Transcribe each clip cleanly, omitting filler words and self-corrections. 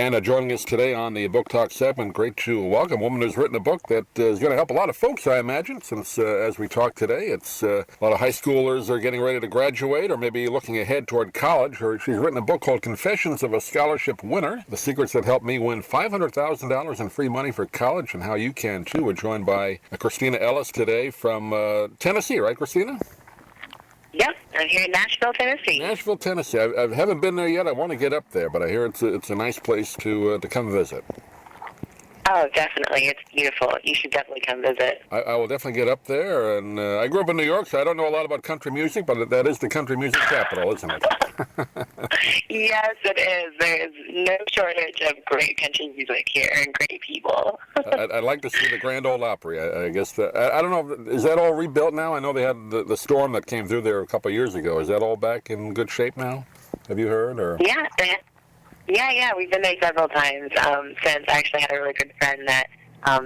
And joining us today on the Book Talk segment, great to welcome a woman who's written a book that is going to help a lot of folks, I imagine, since as we talk today, it's a lot of high schoolers are getting ready to graduate or maybe looking ahead toward college. She's written a book called Confessions of a Scholarship Winner, The Secrets That Helped Me Win $500,000 in Free Money for College, and how you can, too. We're joined by Kristine Ellis today from Tennessee, right, Christina? Yep, I'm here in Nashville, Tennessee. Nashville, Tennessee. I haven't been there yet. I want to get up there, but I hear it's a nice place to come visit. Oh, definitely. It's beautiful. You should definitely come visit. I will definitely get up there. And I grew up in New York, so I don't know a lot about country music, but that is the country music capital, isn't it? Yes, it is. There is no shortage of great country music here and great people. I'd like to see the Grand Ole Opry. I guess I don't know. Is that all rebuilt now? I know they had the storm that came through there a couple of years ago. Is that all back in good shape now? Have you heard? Or Yeah. We've been there several times since. I actually had a really good friend that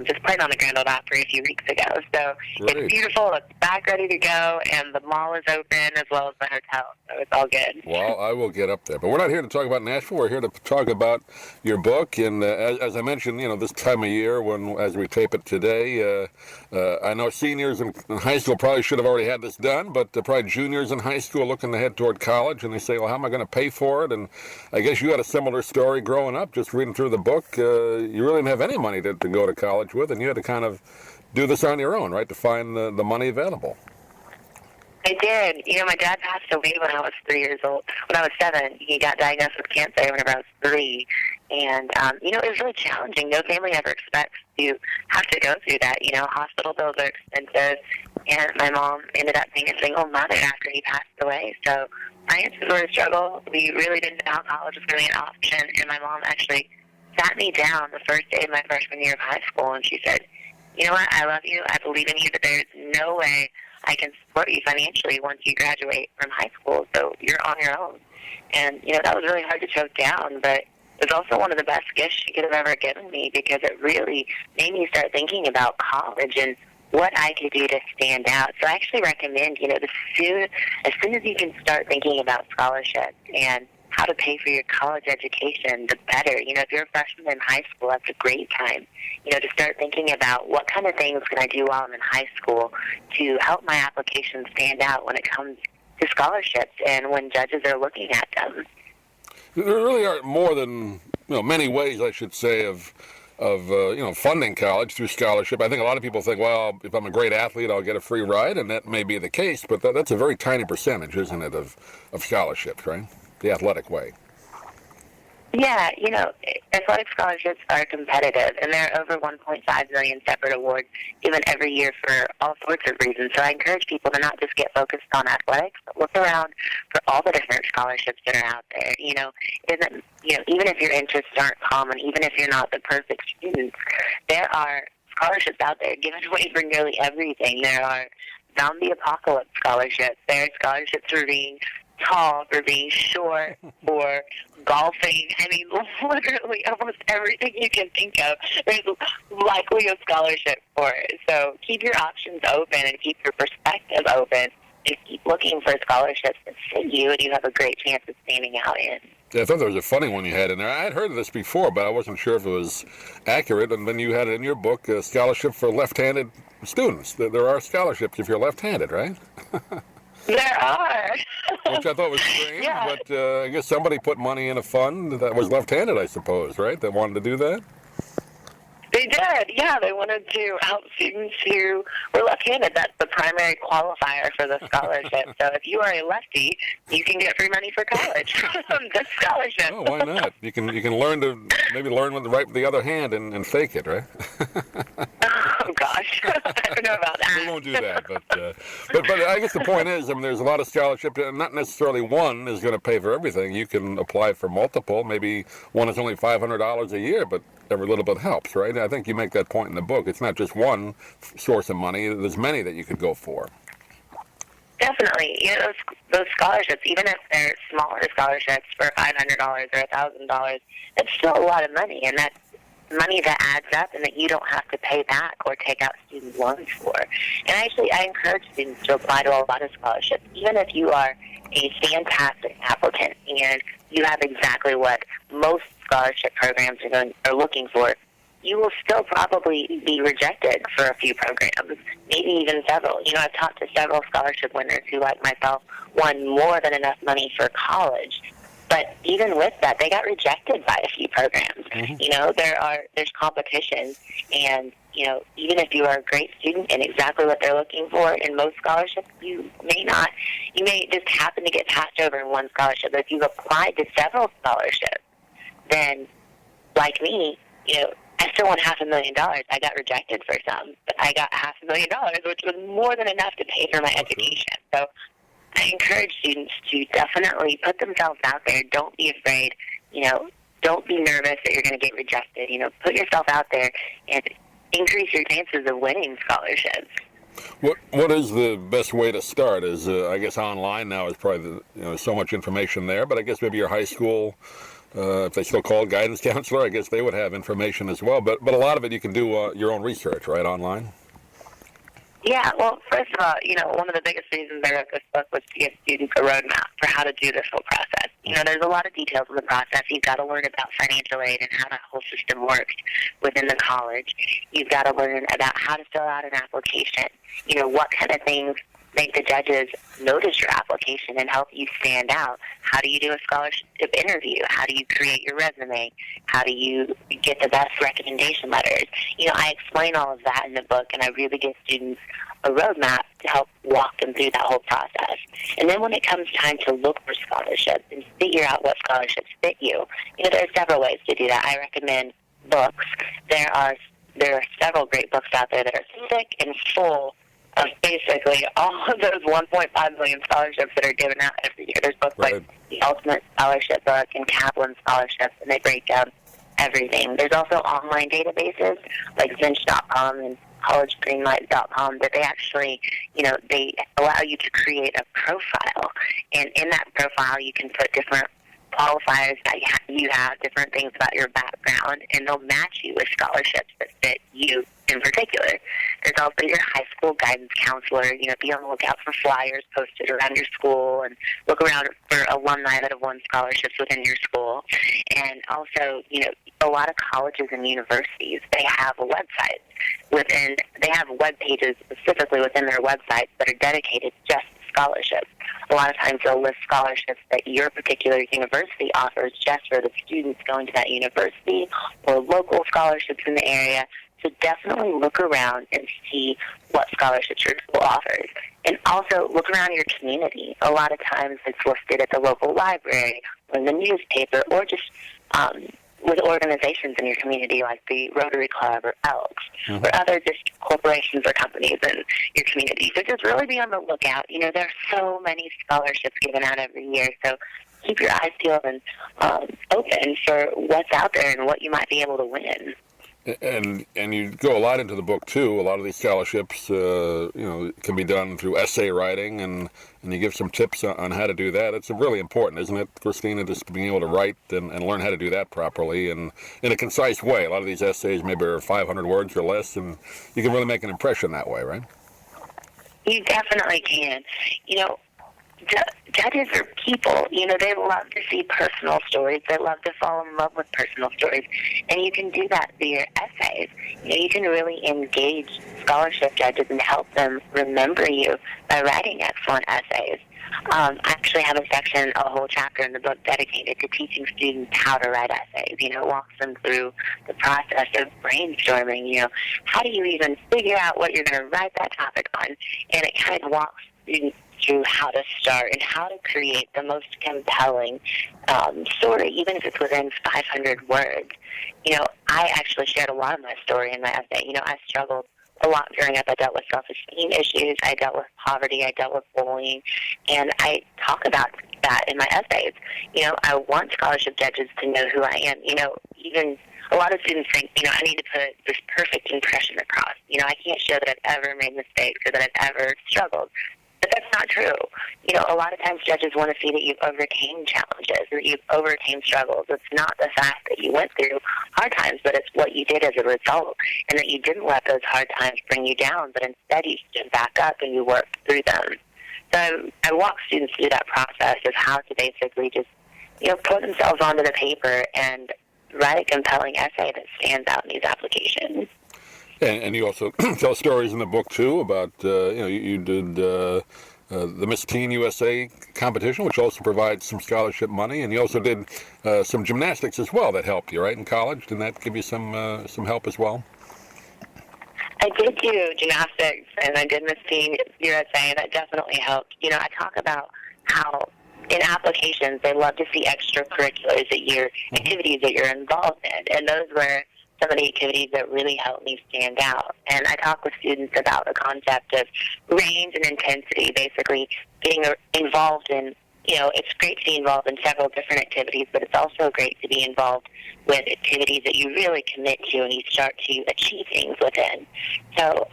just played on the Grand Ole Opry a few weeks ago. So Great. It's beautiful. It's back ready to go, and the mall is open as well as the hotel. So it's all good. Well, I will get up there. But we're not here to talk about Nashville. We're here to talk about your book. And as I mentioned, this time of year, as we tape it today, I know seniors in high school probably should have already had this done, but probably juniors in high school looking ahead toward college, and they say, well, how am I going to pay for it? And I guess you had a similar story growing up, just reading through the book. You really didn't have any money to go to college with, and you had to kind of do this on your own, right, to find the money available. I did. My dad passed away when I was 3 years old. When I was 7, he got diagnosed with cancer whenever I was 3. And, it was really challenging. No family ever expects to have to go through that. Hospital bills are expensive. And my mom ended up being a single mother after he passed away. So finances were a struggle. We really didn't know how college was going to be an option. And my mom actually sat me down the first day of my freshman year of high school, and she said, you know what, I love you, I believe in you, but there's no way I can support you financially once you graduate from high school, so you're on your own. And, that was really hard to choke down, but it was also one of the best gifts she could have ever given me, because it really made me start thinking about college and what I could do to stand out. So I actually recommend, as soon as you can start thinking about scholarships and how to pay for your college education, the better. If you're a freshman in high school, that's a great time, to start thinking about what kind of things can I do while I'm in high school to help my application stand out when it comes to scholarships and when judges are looking at them. There really are more than, many ways, I should say, of funding college through scholarship. I think a lot of people think, well, if I'm a great athlete, I'll get a free ride, and that may be the case, but that's a very tiny percentage, isn't it, of scholarships, right? The athletic way. Yeah, athletic scholarships are competitive, and there are over 1.5 million separate awards given every year for all sorts of reasons. So I encourage people to not just get focused on athletics, but look around for all the different scholarships that are out there. Even if your interests aren't common, even if you're not the perfect student, there are scholarships out there given away for nearly everything. There are zombie apocalypse scholarships. There are scholarships for being tall, for being short, for golfing. I mean, literally almost everything you can think of, there's likely a scholarship for it. So keep your options open and keep your perspective open and keep looking for scholarships that fit you and you have a great chance of standing out in. Yeah, I thought there was a funny one you had in there. I had heard of this before, but I wasn't sure if it was accurate. And then you had it in your book, a scholarship for left-handed students. There are scholarships if you're left-handed, right? There are. Which I thought was strange, Yeah. But I guess somebody put money in a fund that was left-handed, I suppose, right? That wanted to do that? They did, yeah. They wanted to help students who were left-handed. That's the primary qualifier for the scholarship. So if you are a lefty, you can get free money for college. This scholarship. Oh, why not? You can learn to maybe learn with the other hand and fake it, right? Oh gosh, I don't know about that. We won't do that, but I guess the point is, there's a lot of scholarships, and not necessarily one is going to pay for everything. You can apply for multiple. Maybe one is only $500 a year, but every little bit helps, right? I think you make that point in the book. It's not just one source of money. There's many that you could go for. Definitely. Those scholarships, even if they're smaller scholarships for $500 or $1,000, it's still a lot of money, and that's money that adds up and that you don't have to pay back or take out student loans for. And actually, I encourage students to apply to a lot of scholarships, even if you are a fantastic applicant and you have exactly what most scholarship programs are looking for, you will still probably be rejected for a few programs, maybe even several. I've talked to several scholarship winners who, like myself, won more than enough money for college. But even with that, they got rejected by a few programs. There's competition, and even if you are a great student and exactly what they're looking for in most scholarships, you may just happen to get passed over in one scholarship. But if you've applied to several scholarships, then, like me, I still won $500,000. I got rejected for some, but I got $500,000, which was more than enough to pay for my education. So I encourage students to definitely put themselves out there. Don't be afraid. Don't be nervous that you're going to get rejected. Put yourself out there and increase your chances of winning scholarships. What is the best way to start? Is I guess online now is probably so much information there, but I guess maybe your high school, if they still call it guidance counselor, I guess they would have information as well. But a lot of it you can do your own research, right, online? Yeah, well, first of all, one of the biggest reasons I wrote this book was to give students a roadmap for how to do this whole process. There's a lot of details in the process. You've got to learn about financial aid and how that whole system works within the college. You've got to learn about how to fill out an application. What kind of things make the judges notice your application and help you stand out. How do you do a scholarship interview? How do you create your resume? How do you get the best recommendation letters? I explain all of that in the book, and I really give students a roadmap to help walk them through that whole process. And then when it comes time to look for scholarships and figure out what scholarships fit you, there are several ways to do that. I recommend books. There are several great books out there that are thick and full of basically all of those 1.5 million scholarships that are given out every year. There's books like The Ultimate Scholarship Book and Kaplan Scholarships, and they break down everything. There's also online databases like Zinch.com and collegegreenlight.com that they actually, they allow you to create a profile. And in that profile, you can put different qualifiers that you have, different things about your background, and they'll match you with scholarships that fit you in particular. There's also your high school guidance counselor. Be on the lookout for flyers posted around your school, and look around for alumni that have won scholarships within your school. And also, a lot of colleges and universities, they have a website they have web pages specifically within their websites that are dedicated just to scholarships. A lot of times they'll list scholarships that your particular university offers just for the students going to that university, or local scholarships in the area. So definitely look around and see what scholarships your school offers. And also look around your community. A lot of times it's listed at the local library or in the newspaper, or just with organizations in your community like the Rotary Club or Elks, or other just corporations or companies in your community. So just really be on the lookout. There are so many scholarships given out every year, so keep your eyes peeled and open for what's out there and what you might be able to win. And you go a lot into the book too. A lot of these scholarships, can be done through essay writing, and you give some tips on how to do that. It's really important, isn't it, Kristine, just being able to write and learn how to do that properly and in a concise way. A lot of these essays maybe are 500 words or less, and you can really make an impression that way, right? You definitely can. Judges are people. They love to see personal stories. They love to fall in love with personal stories. And you can do that through your essays. You can really engage scholarship judges and help them remember you by writing excellent essays. I actually have a whole chapter in the book dedicated to teaching students how to write essays. It walks them through the process of brainstorming. How do you even figure out what you're going to write that topic on? And it kind of walks students through how to start and how to create the most compelling story, even if it's within 500 words. I actually shared a lot of my story in my essay. I struggled a lot growing up. I dealt with self-esteem issues. I dealt with poverty. I dealt with bullying. And I talk about that in my essays. I want scholarship judges to know who I am. Even a lot of students think, I need to put this perfect impression across. I can't show that I've ever made mistakes or that I've ever struggled. But that's not true. A lot of times judges want to see that you've overcame challenges, that you've overcame struggles. It's not the fact that you went through hard times, but it's what you did as a result, and that you didn't let those hard times bring you down, but instead you stood back up and you worked through them. So I walk students through that process of how to basically just, put themselves onto the paper and write a compelling essay that stands out in these applications. And you also tell stories in the book too about you did the Miss Teen USA competition, which also provides some scholarship money, and you also did some gymnastics as well that helped you, right, in college. Didn't that give you some help as well? I did do gymnastics, and I did Miss Teen USA. That definitely helped. I talk about how in applications they love to see extracurriculars activities that you're involved in, and those were some of the activities that really helped me stand out. And I talk with students about the concept of range and intensity, basically getting involved in, it's great to be involved in several different activities, but it's also great to be involved with activities that you really commit to and you start to achieve things within. So,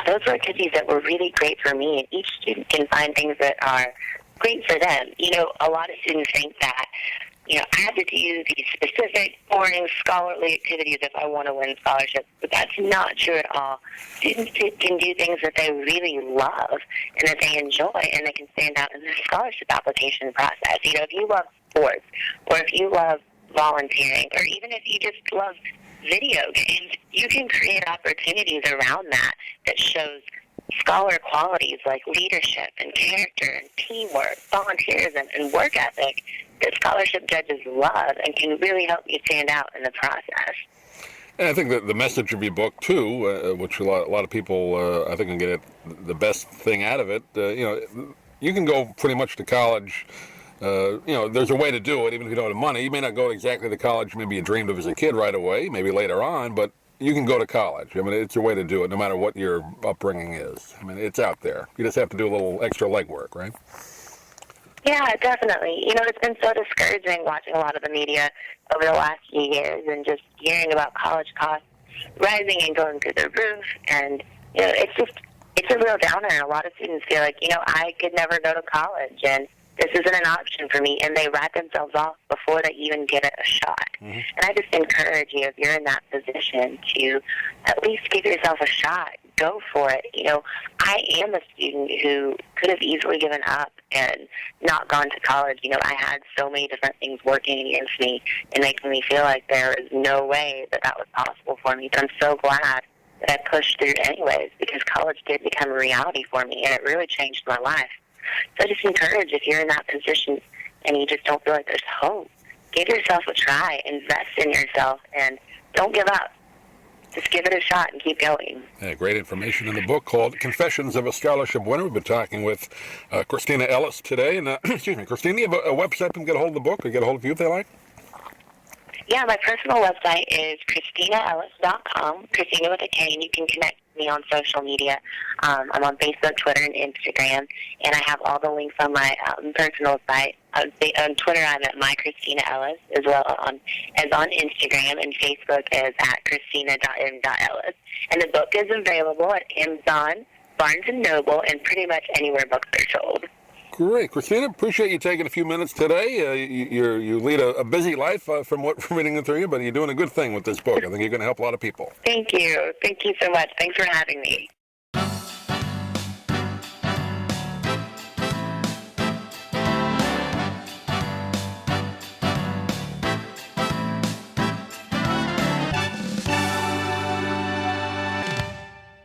those were activities that were really great for me, and each student can find things that are great for them. A lot of students think that, I have to do these specific, boring, scholarly activities if I want to win scholarships, but that's not true at all. Students can do things that they really love and that they enjoy, and they can stand out in the scholarship application process. If you love sports, or if you love volunteering, or even if you just love video games, you can create opportunities around that shows scholar qualities like leadership and character and teamwork, volunteerism, and work ethic that scholarship judges love and can really help you stand out in the process. And I think that the message of your book, too, which a lot of people, I think, can get the best thing out of it, you can go pretty much to college. There's a way to do it, even if you don't have money. You may not go to exactly the college maybe you dreamed of as a kid right away, maybe later on, but you can go to college. It's a way to do it, no matter what your upbringing is. It's out there. You just have to do a little extra legwork, right? Yeah, definitely. It's been so discouraging watching a lot of the media over the last few years and just hearing about college costs rising and going through the roof. And, it's a real downer. A lot of students feel like, I could never go to college and this isn't an option for me. And they write themselves off before they even get a shot. Mm-hmm. And I just encourage you, if you're in that position, to at least give yourself a shot. Go for it. I am a student who could have easily given up and not gone to college. I had so many different things working against me and making me feel like there is no way that was possible for me. But I'm so glad that I pushed through anyways, because college did become a reality for me, and it really changed my life. So I just encourage, if you're in that position and you just don't feel like there's hope, give yourself a try, invest in yourself, and don't give up. Just give it a shot and keep going. Yeah, great information in the book called Confessions of a Scholarship Winner. We've been talking with Kristine Ellis today. And excuse me, Kristine, do you have a website to get a hold of the book or get a hold of you if they like? Yeah, my personal website is KristineEllis.com, Christina with a K, and you can connect with me on social media. I'm on Facebook, Twitter, and Instagram, and I have all the links on my personal site. On Twitter, I'm at myKristinaEllis, as well as on Instagram, and Facebook is at Christina.m.Ellis. And the book is available at Amazon, Barnes & Noble, and pretty much anywhere books are sold. Great. Christina, appreciate you taking a few minutes today. You lead a busy life from reading it through you, but you're doing a good thing with this book. I think you're going to help a lot of people. Thank you. Thank you so much. Thanks for having me.